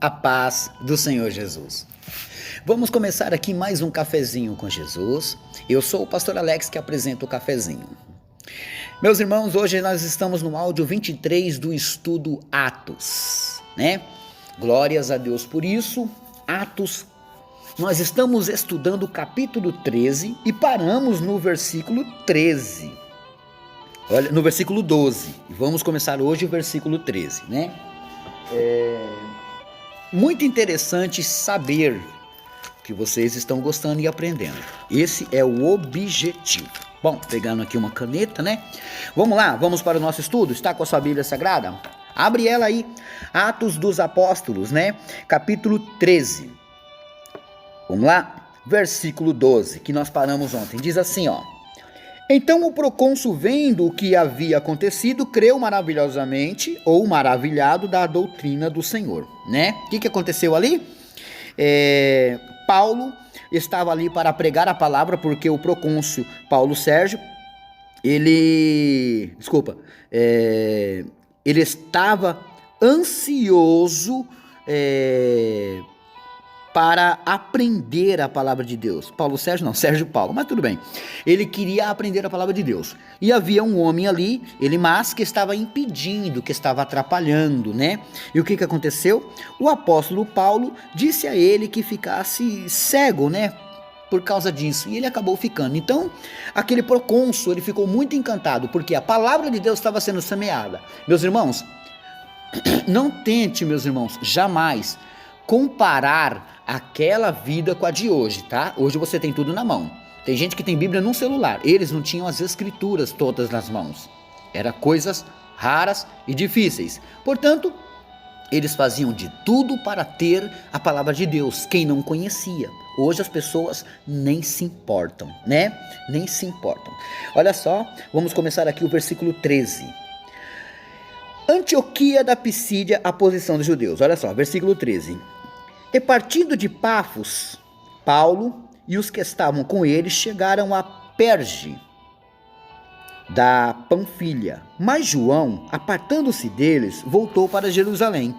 a paz do Senhor Jesus. Vamos começar aqui mais um cafezinho com Jesus. Eu sou o pastor Alex que apresenta o cafezinho. Meus irmãos, hoje nós estamos no áudio 23 do estudo Atos, né? Glórias a Deus por isso. Atos, nós estamos estudando o capítulo 13 e paramos no versículo 13. Olha, no versículo 12. E vamos começar hoje o versículo 13, né? Muito interessante saber que vocês estão gostando e aprendendo. Esse é o objetivo. Bom, pegando aqui uma caneta, né? Vamos lá, vamos para o nosso estudo. Está com a sua Bíblia Sagrada? Abre ela aí. Atos dos Apóstolos, né? Capítulo 13. Vamos lá? Versículo 12, que nós paramos ontem. Diz assim, ó. Então o procônsul, vendo o que havia acontecido, creu maravilhosamente, ou maravilhado da doutrina do Senhor, né? O que aconteceu ali? Paulo estava ali para pregar a palavra, porque o procônsul Paulo Sérgio, ele estava ansioso para aprender a palavra de Deus. Paulo Sérgio não, Sérgio Paulo, mas tudo bem. Ele queria aprender a palavra de Deus. E havia um homem ali, que estava impedindo, que estava atrapalhando, né? E o que aconteceu? O apóstolo Paulo disse a ele que ficasse cego, né? Por causa disso. E ele acabou ficando. Então, aquele procônsul, ele ficou muito encantado, porque a palavra de Deus estava sendo semeada. Meus irmãos, não tente, meus irmãos, jamais comparar aquela vida com a de hoje, tá? Hoje você tem tudo na mão. Tem gente que tem Bíblia no celular. Eles não tinham as escrituras todas nas mãos. Eram coisas raras e difíceis. Portanto, eles faziam de tudo para ter a palavra de Deus, quem não conhecia. Hoje as pessoas nem se importam, né? Nem se importam. Olha só, vamos começar aqui o versículo 13. Antioquia da Pisídia, a posição dos judeus. Olha só, versículo 13. E partindo de Pafos, Paulo e os que estavam com ele chegaram a Perge da Panfilha. Mas João, apartando-se deles, voltou para Jerusalém.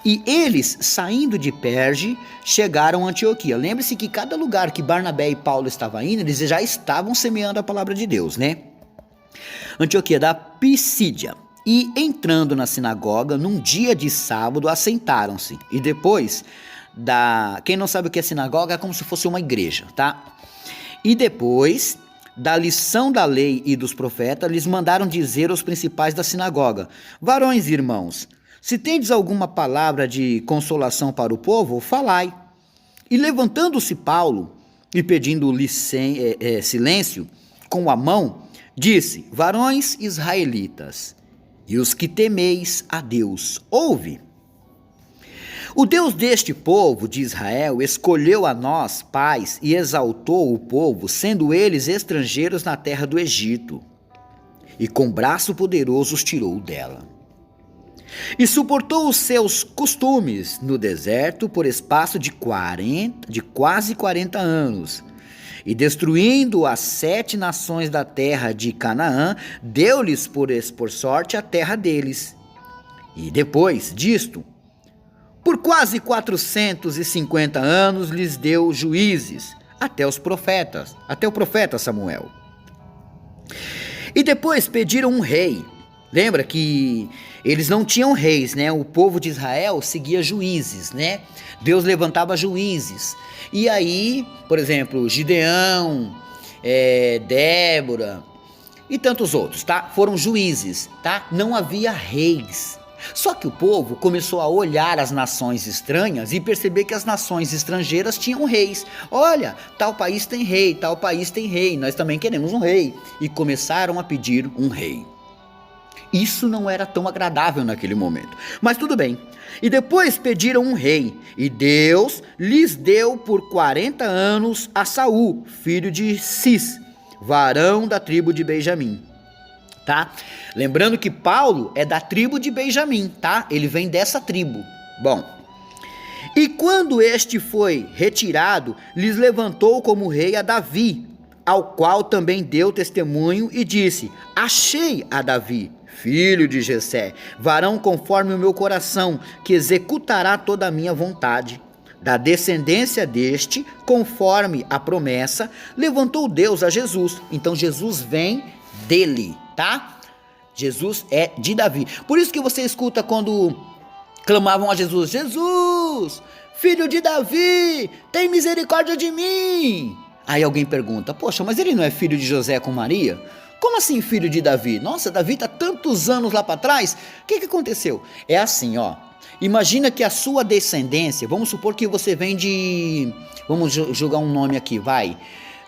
E eles, saindo de Perge, chegaram a Antioquia. Lembre-se que cada lugar que Barnabé e Paulo estavam indo, eles já estavam semeando a palavra de Deus, né? Antioquia da Pisídia. E entrando na sinagoga, num dia de sábado, assentaram-se. E depois quem não sabe o que é sinagoga, é como se fosse uma igreja, tá? E depois da lição da lei e dos profetas, lhes mandaram dizer aos principais da sinagoga: varões e irmãos, se tendes alguma palavra de consolação para o povo, falai. E levantando-se Paulo e pedindo silêncio com a mão, disse: varões israelitas, e os que temeis a Deus, ouve. O Deus deste povo de Israel escolheu a nós, pais, e exaltou o povo, sendo eles estrangeiros na terra do Egito, e com braço poderoso os tirou dela. E suportou os seus costumes no deserto por espaço de quase 40 anos, e destruindo as 7 nações da terra de Canaã, deu-lhes por sorte a terra deles. E depois disto, por quase 450 anos lhes deu juízes, até o profeta Samuel. E depois pediram um rei. Lembra que eles não tinham reis, né? O povo de Israel seguia juízes, né? Deus levantava juízes. E aí, por exemplo, Gideão, Débora e tantos outros, tá? Foram juízes, tá? Não havia reis. Só que o povo começou a olhar as nações estranhas e perceber que as nações estrangeiras tinham reis. Olha, tal país tem rei, tal país tem rei, nós também queremos um rei. E começaram a pedir um rei. Isso não era tão agradável naquele momento, mas tudo bem. E depois pediram um rei, e Deus lhes deu por 40 anos a Saul, filho de Cis, varão da tribo de Benjamim. Tá? Lembrando que Paulo é da tribo de Benjamim, tá? Ele vem dessa tribo. Bom, e quando este foi retirado, lhes levantou como rei a Davi, ao qual também deu testemunho e disse: achei a Davi, filho de Jessé, varão conforme o meu coração, que executará toda a minha vontade. Da descendência deste, conforme a promessa, levantou Deus a Jesus. Então Jesus vem dele, tá? Jesus é de Davi. Por isso que você escuta quando clamavam a Jesus: Jesus, filho de Davi, tem misericórdia de mim. Aí alguém pergunta: poxa, mas ele não é filho de José com Maria? Como assim filho de Davi? Nossa, Davi está tantos anos lá para trás. O que aconteceu? É assim, ó. Imagina que a sua descendência, vamos supor que você vem de... Vamos jogar um nome aqui, vai.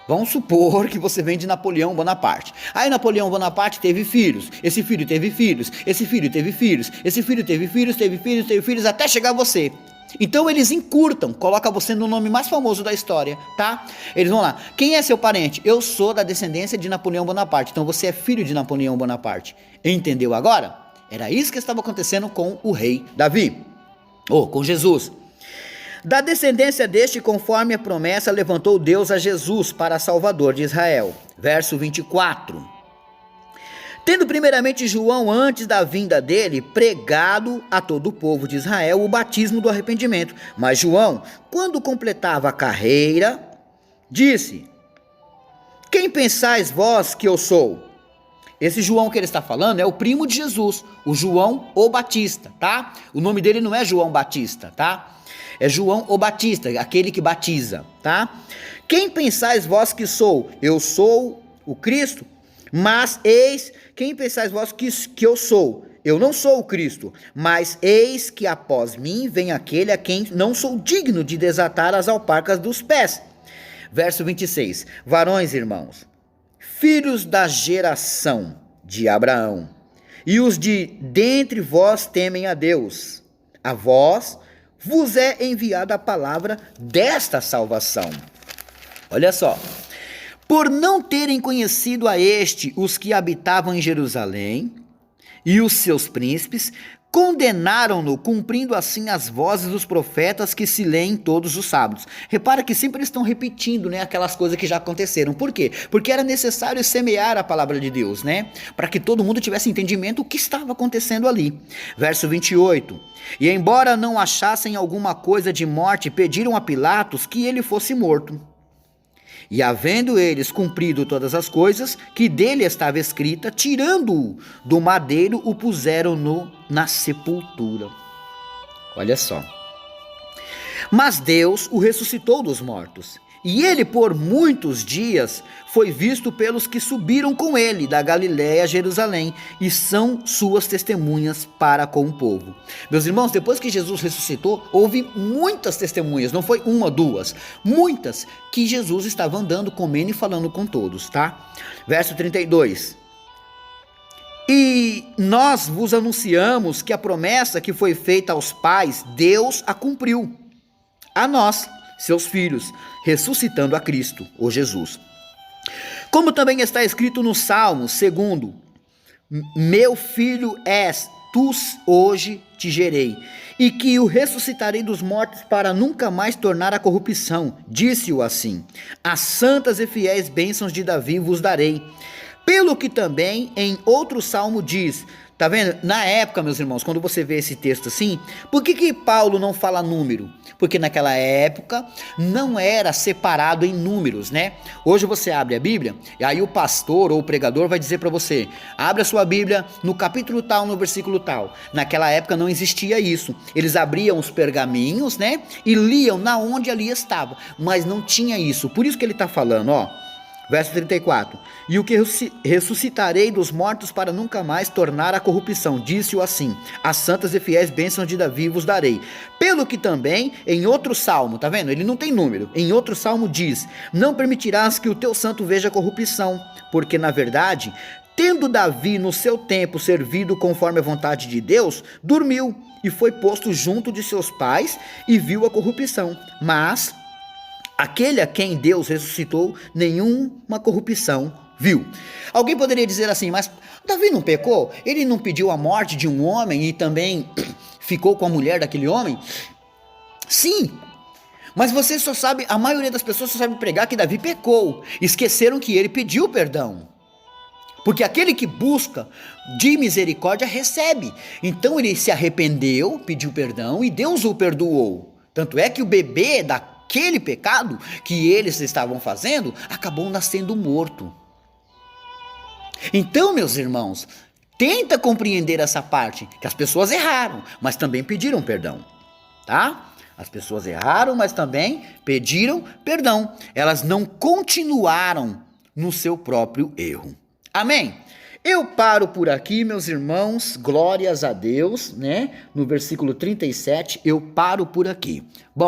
Vamos supor que você vem de Napoleão Bonaparte. Aí Napoleão Bonaparte teve filhos. Esse filho teve filhos. Esse filho teve filhos. Esse filho teve filhos, teve filhos, teve filhos, até chegar você. Então eles encurtam, coloca você no nome mais famoso da história, tá? Eles vão lá: quem é seu parente? Eu sou da descendência de Napoleão Bonaparte. Então você é filho de Napoleão Bonaparte. Entendeu agora? Era isso que estava acontecendo com o rei Davi, ou com Jesus. Da descendência deste, conforme a promessa, levantou Deus a Jesus para Salvador de Israel. Verso 24. Tendo primeiramente João, antes da vinda dele, pregado a todo o povo de Israel o batismo do arrependimento. Mas João, quando completava a carreira, disse: quem pensais vós que eu sou? Esse João que ele está falando é o primo de Jesus, o João o Batista, tá? O nome dele não é João Batista, tá? É João o Batista, aquele que batiza, tá? Quem pensais vós que sou? Eu sou o Cristo? Mas eis, quem pensais vós que eu sou? Eu não sou o Cristo, mas eis que após mim vem aquele a quem não sou digno de desatar as alparcas dos pés. Verso 26. Varões, irmãos, filhos da geração de Abraão, e os de dentre vós temem a Deus, a vós vos é enviada a palavra desta salvação. Olha só. Por não terem conhecido a este os que habitavam em Jerusalém, e os seus príncipes, condenaram-no, cumprindo assim as vozes dos profetas que se leem todos os sábados. Repara que sempre eles estão repetindo, né, aquelas coisas que já aconteceram. Por quê? Porque era necessário semear a palavra de Deus, né, para que todo mundo tivesse entendimento do que estava acontecendo ali. Verso 28. E embora não achassem alguma coisa de morte, pediram a Pilatos que ele fosse morto. E havendo eles cumprido todas as coisas que dele estava escrita, tirando-o do madeiro, o puseram na sepultura. Olha só. Mas Deus o ressuscitou dos mortos. E ele por muitos dias foi visto pelos que subiram com ele da Galiléia a Jerusalém, e são suas testemunhas para com o povo. Meus irmãos, depois que Jesus ressuscitou, houve muitas testemunhas, não foi uma, duas, muitas, que Jesus estava andando, comendo e falando com todos, tá? Verso 32. E nós vos anunciamos que a promessa que foi feita aos pais, Deus a cumpriu a nós, seus filhos, ressuscitando a Cristo, o Jesus. Como também está escrito no Salmo 2: meu filho és, tu hoje te gerei, e que o ressuscitarei dos mortos para nunca mais tornar a corrupção. Disse-o assim: as santas e fiéis bênçãos de Davi vos darei. Pelo que também em outro salmo diz... Tá vendo? Na época, meus irmãos, quando você vê esse texto assim, por que Paulo não fala número? Porque naquela época não era separado em números, né? Hoje você abre a Bíblia e aí o pastor ou o pregador vai dizer para você: abre a sua Bíblia no capítulo tal, no versículo tal. Naquela época não existia isso. Eles abriam os pergaminhos, né? E liam na onde ali estava, mas não tinha isso. Por isso que ele está falando, ó. Verso 34. E o que ressuscitarei dos mortos para nunca mais tornar a corrupção. Disse-o assim: as santas e fiéis bênçãos de Davi vos darei. Pelo que também em outro salmo, tá vendo? Ele não tem número. Em outro salmo diz: não permitirás que o teu santo veja corrupção. Porque na verdade, tendo Davi no seu tempo servido conforme a vontade de Deus, dormiu e foi posto junto de seus pais e viu a corrupção. Mas aquele a quem Deus ressuscitou, nenhuma corrupção viu. Alguém poderia dizer assim: mas Davi não pecou? Ele não pediu a morte de um homem e também ficou com a mulher daquele homem? Sim, mas você só sabe, a maioria das pessoas só sabe pregar que Davi pecou. Esqueceram que ele pediu perdão. Porque aquele que busca de misericórdia recebe. Então ele se arrependeu, pediu perdão e Deus o perdoou. Tanto é que o bebê daquele pecado que eles estavam fazendo acabou nascendo morto. Então, meus irmãos, tenta compreender essa parte, que as pessoas erraram, mas também pediram perdão, tá? As pessoas erraram, mas também pediram perdão. Elas não continuaram no seu próprio erro. Amém? Eu paro por aqui, meus irmãos, glórias a Deus, né? No versículo 37, eu paro por aqui. Bom,